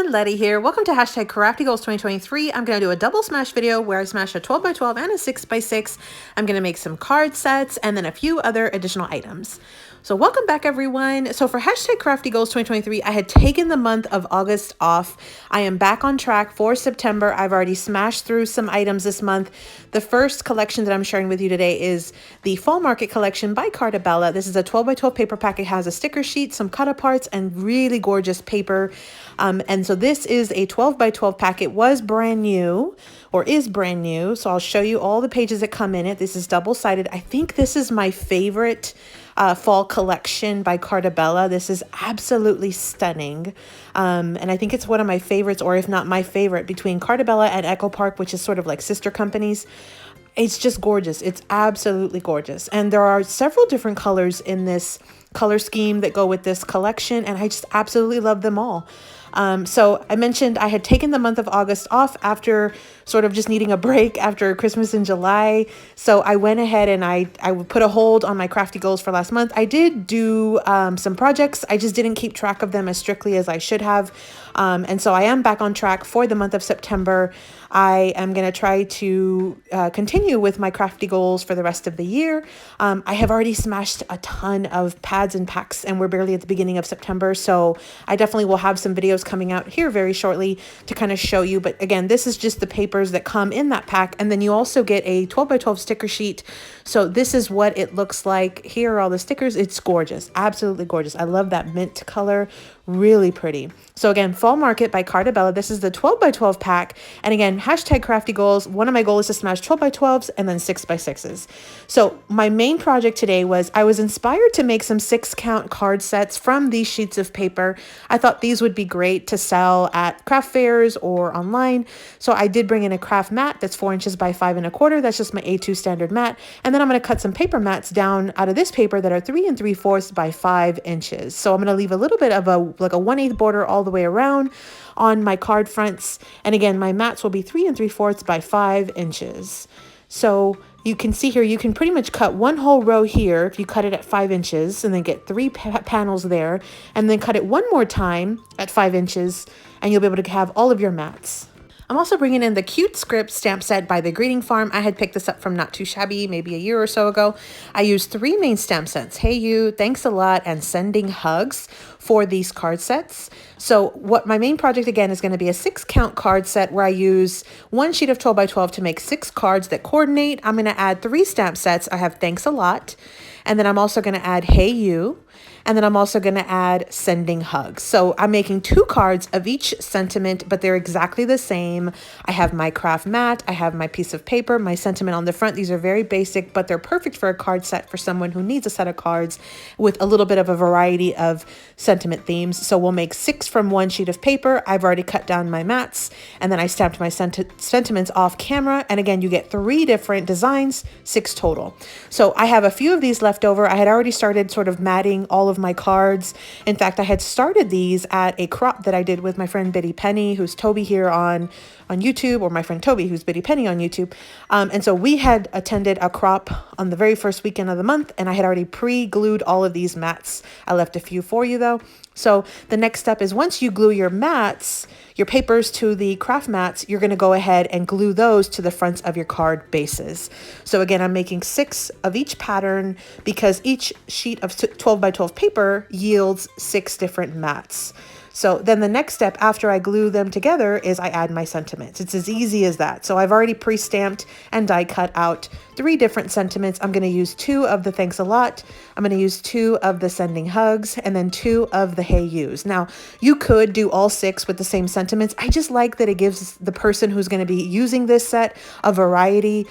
everyone, Letty here. Welcome to hashtag Crafty Goals 2023. I'm going to do a double smash video where I smash a 12x12 and a 6x6. I'm going to make some card sets and then a few other additional items. So welcome back, everyone. So for hashtag Crafty Goals 2023, I had taken the month of August off. I am back on track for September. I've already smashed through some items this month. The first collection that I'm sharing with you today is the Fall Market collection by Carta. This is a 12x12 paper pack. It has a sticker sheet, some cut aparts, and really gorgeous paper. And so this is a 12x12 pack. It was brand new, or is brand new. So I'll show you all the pages that come in it. This is double-sided. I think this is my favorite fall collection by Carta. This is absolutely stunning. And I think it's one of my favorites, or if not my favorite, between Carta and Echo Park, which is sort of like sister companies. It's just gorgeous. It's absolutely gorgeous. And there are several different colors in this color scheme that go with this collection, and I just absolutely love them all. So I mentioned I had taken the month of August off after sort of just needing a break after Christmas in July. So I went ahead and I put a hold on my crafty goals for last month. I did do some projects. I just didn't keep track of them as strictly as I should have. And so I am back on track for the month of September. I am going to try to continue with my crafty goals for the rest of the year. I have already smashed a ton of pads and packs, and we're barely at the beginning of September. So I definitely will have some videos coming out here very shortly to kind of show you. But again, this is just the papers that come in that pack. And then you also get a 12x12 sticker sheet. So this is what it looks like. Here are all the stickers. It's gorgeous. Absolutely gorgeous. I love that mint color. Really pretty. So again, Fall Market by Carta. This is the 12x12 pack. And again, hashtag crafty goals. One of my goals is to smash 12x12s and then 6x6s. So my main project today was I was inspired to make some 6-count card sets from these sheets of paper. I thought these would be great to sell at craft fairs or online. So I did bring in a craft mat that's 4 inches by 5 1/4. That's just my A2 standard mat. And then I'm going to cut some paper mats down out of this paper that are 3 3/4 by 5 inches. So I'm going to leave a little bit of a 1/8 border all the way around on my card fronts. And again, my mats will be 3 3/4 by 5 inches. So you can see here, you can pretty much cut one whole row here if you cut it at 5 inches and then get 3 panels there, and then cut it one more time at 5 inches and you'll be able to have all of your mats. I'm also bringing in the Cute Script stamp set by the Greeting Farm. I had picked this up from Not Too Shabby maybe a year or so ago. I used 3 main stamp sets: Hey You, Thanks a Lot, and Sending Hugs for these card sets. So what my main project again is going to be a 6-count card set where I use 1 sheet of 12x12 to make 6 cards that coordinate. I'm going to add 3 stamp sets. I have Thanks a Lot, and then I'm also going to add Hey You, and then I'm also going to add Sending Hugs. So I'm making 2 cards of each sentiment, but they're exactly the same. I have my craft mat, I have my piece of paper, my sentiment on the front. These are very basic, but they're perfect for a card set for someone who needs a set of cards with a little bit of a variety of sentiment themes. So we'll make 6 from 1 sheet of paper. I've already cut down my mats, and then I stamped my sentiments off camera. And again, you get 3 different designs, 6 total. So I have a few of these left over. I had already started sort of matting all of my cards. In fact, I had started these at a crop that I did with my friend Biddy Penny, who's Toby here on YouTube, or my friend Toby, who's Biddy Penny on YouTube. And so we had attended a crop on the very first weekend of the month, and I had already pre-glued all of these mats. I left a few for you though. So the next step is once you glue your mats, your papers to the craft mats, you're going to go ahead and glue those to the fronts of your card bases. So again, I'm making 6 of each pattern because each sheet of 12x12 paper yields 6 different mats. So then the next step after I glue them together is I add my sentiments. It's as easy as that. So I've already pre-stamped and die cut out 3 different sentiments. I'm going to use 2 of the Thanks a Lot. I'm going to use 2 of the Sending Hugs, and then 2 of the Hey Yous. Now, you could do all 6 with the same sentiments. I just like that it gives the person who's going to be using this set a variety,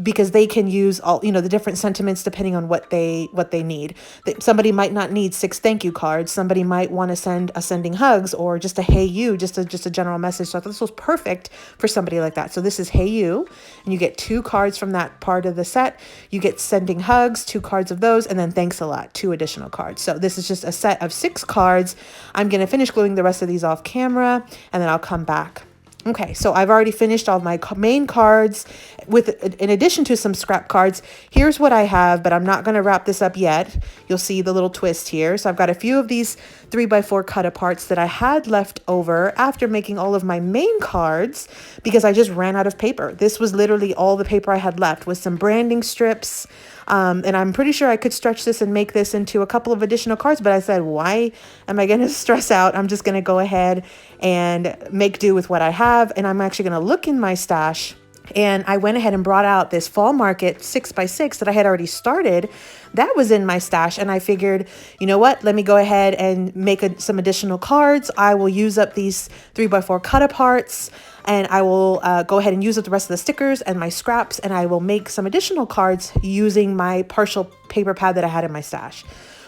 because they can use all, the different sentiments depending on what they need. Somebody might not need 6 thank you cards. Somebody might want to send a Sending Hugs or just a Hey You, just a general message. So I thought this was perfect for somebody like that. So this is Hey You, and you get 2 cards from that part of the set. You get Sending Hugs, 2 cards of those, and then Thanks a Lot, 2 additional cards. So this is just a set of 6 cards. I'm going to finish gluing the rest of these off camera, and then I'll come back. Okay, so I've already finished all my main cards in addition to some scrap cards. Here's what I have, but I'm not going to wrap this up yet. You'll see the little twist here. So I've got a few of these 3x4 cut aparts that I had left over after making all of my main cards because I just ran out of paper. This was literally all the paper I had left with some branding strips. And I'm pretty sure I could stretch this and make this into a couple of additional cards, but I said, why am I going to stress out? I'm just going to go ahead and make do with what I have. And I'm actually going to look in my stash. And I went ahead and brought out this Fall Market 6x6 that I had already started. That was in my stash. And I figured, you know what? Let me go ahead and make some additional cards. I will use up these 3x4 cut aparts. And I will go ahead and use up the rest of the stickers and my scraps. And I will make some additional cards using my partial paper pad that I had in my stash.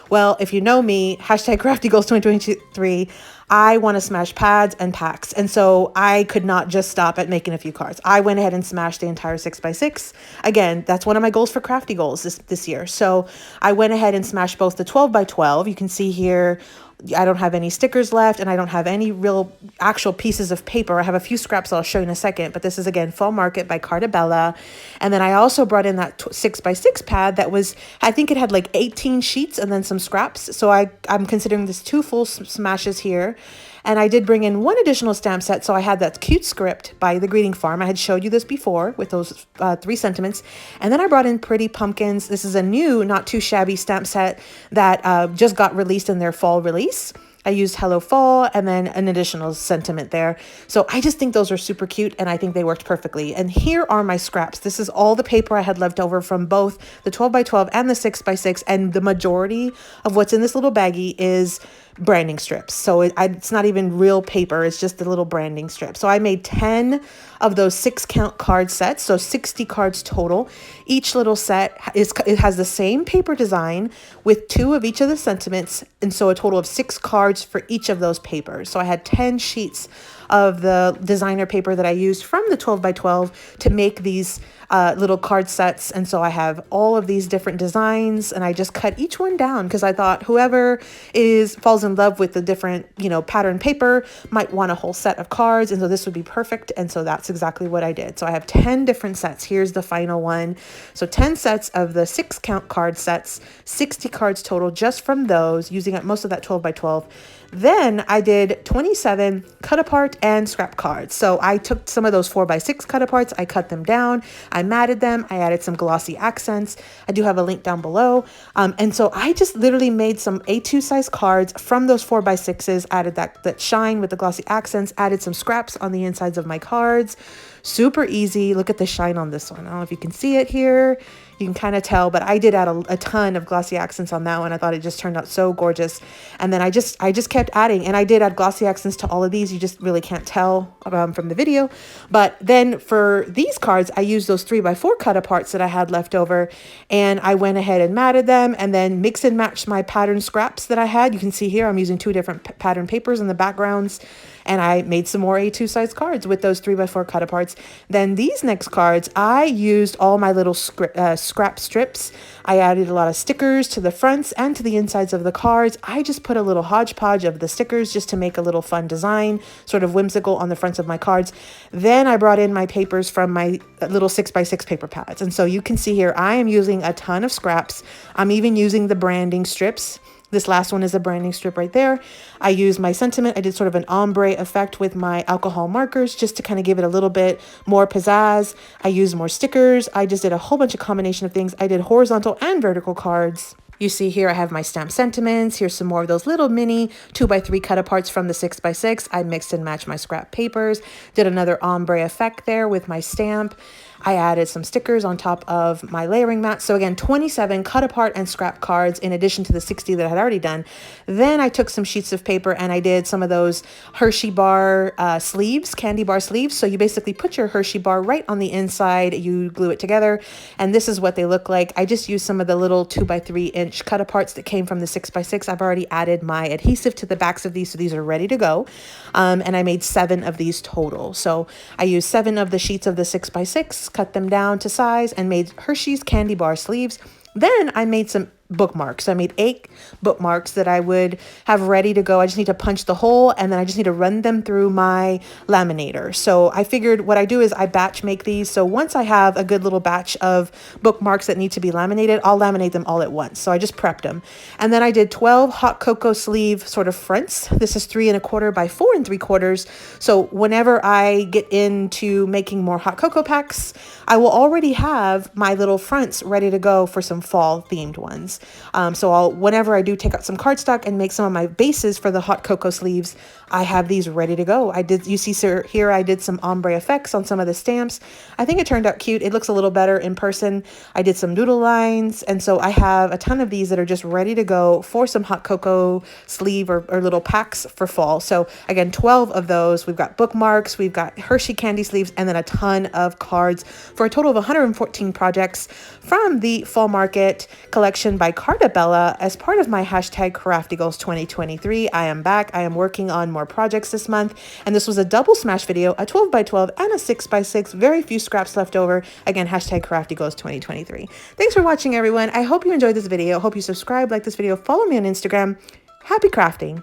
Well, if you know me, hashtag Crafty Goals 2023, I want to smash pads and packs. And so I could not just stop at making a few cards. I went ahead and smashed the entire 6x6. Again, that's one of my goals for Crafty Goals this year. So I went ahead and smashed both the 12x12. You can see here, I don't have any stickers left and I don't have any real actual pieces of paper. I have a few scraps that I'll show you in a second, but this is again Fall Market by Carta. And then I also brought in that 6x6 pad that was, I think it had like 18 sheets and then some scraps. So I'm considering this 2 full smashes here. And I did bring in 1 additional stamp set. So I had that cute script by The Greeting Farm. I had showed you this before with those 3 sentiments. And then I brought in Pretty Pumpkins. This is a new, not too shabby stamp set that just got released in their fall release. I used Hello Fall and then an additional sentiment there. So I just think those are super cute and I think they worked perfectly. And here are my scraps. This is all the paper I had left over from both the 12x12 and the 6x6. And the majority of what's in this little baggie is branding strips. So it's not even real paper. It's just the little branding strip. So I made 10 of those 6-count card sets. So 60 cards total. Each little set it has the same paper design with 2 of each of the sentiments. And so a total of 6 cards for each of those papers. So I had 10 sheets of the designer paper that I used from the 12x12 to make these little card sets. And so I have all of these different designs and I just cut each one down because I thought whoever falls in love with the different, pattern paper might want a whole set of cards. And so this would be perfect. And so that's exactly what I did. So I have 10 different sets. Here's the final one. So 10 sets of the 6-count card sets, 60 cards total just from those, using up most of that 12x12. Then I did 27 cut apart and scrap cards. So I took some of those 4x6 cut aparts, I cut them down, I matted them, I added some glossy accents. I do have a link down below. And so I just literally made some A2 size cards from those 4x6s, added that shine with the glossy accents, added some scraps on the insides of my cards. Super easy. Look at the shine on this one. I don't know if you can see it here. You can kind of tell, but I did add a ton of glossy accents on that one. I thought it just turned out so gorgeous. And then I just kept adding, and I did add glossy accents to all of these. You just really can't tell from the video. But then for these cards, I used those 3x4 cut aparts that I had left over, and I went ahead and matted them and then mix and matched my pattern scraps that I had. You can see here, I'm using 2 different pattern papers in the backgrounds. And I made some more A2 size cards with those 3x4 cut aparts. Then these next cards, I used all my little scrap strips. I added a lot of stickers to the fronts and to the insides of the cards. I just put a little hodgepodge of the stickers just to make a little fun design, sort of whimsical on the fronts of my cards. Then I brought in my papers from my little 6x6 paper pads. And so you can see here, I am using a ton of scraps. I'm even using the branding strips. This last one is a branding strip right there. I used my sentiment. I did sort of an ombre effect with my alcohol markers just to kind of give it a little bit more pizzazz. I used more stickers. I just did a whole bunch of combination of things. I did horizontal and vertical cards. You see here I have my stamp sentiments. Here's some more of those little mini 2x3 cut aparts from the 6x6. I mixed and matched my scrap papers. Did another ombre effect there with my stamp. I added some stickers on top of my layering mat. So again, 27 cut apart and scrap cards in addition to the 60 that I had already done. Then I took some sheets of paper and I did some of those Hershey bar sleeves, candy bar sleeves. So you basically put your Hershey bar right on the inside, you glue it together, and this is what they look like. I just used some of the little 2x3 inch cut aparts that came from the 6x6. I've already added my adhesive to the backs of these, so these are ready to go. And I made 7 of these total. So I used 7 of the sheets of the 6x6, cut them down to size, and made Hershey's candy bar sleeves. Then I made some bookmarks. I made 8 bookmarks that I would have ready to go. I just need to punch the hole and then I just need to run them through my laminator. So I figured what I do is I batch make these. So once I have a good little batch of bookmarks that need to be laminated, I'll laminate them all at once. So I just prepped them. And then I did 12 hot cocoa sleeve sort of fronts. This is 3 1/4 by 4 3/4. So whenever I get into making more hot cocoa packs, I will already have my little fronts ready to go for some fall themed ones. So whenever I do take out some cardstock and make some of my bases for the hot cocoa sleeves, I have these ready to go. You see here, I did some ombre effects on some of the stamps. I think it turned out cute. It looks a little better in person. I did some doodle lines. And so I have a ton of these that are just ready to go for some hot cocoa sleeve or little packs for fall. So again, 12 of those. We've got bookmarks, we've got Hershey candy sleeves, and then a ton of cards for a total of 114 projects from the Fall Market collection by Carta as part of my #CraftyGoals 2023. I am back. I am working on more projects this month, and this was a double smash video, a 12 by 12 and a 6 by 6. Very few scraps left over. Again, #CraftyGoals 2023. Thanks for watching, everyone. I hope you enjoyed this video. I hope you subscribe, like this video, follow me on Instagram. Happy crafting.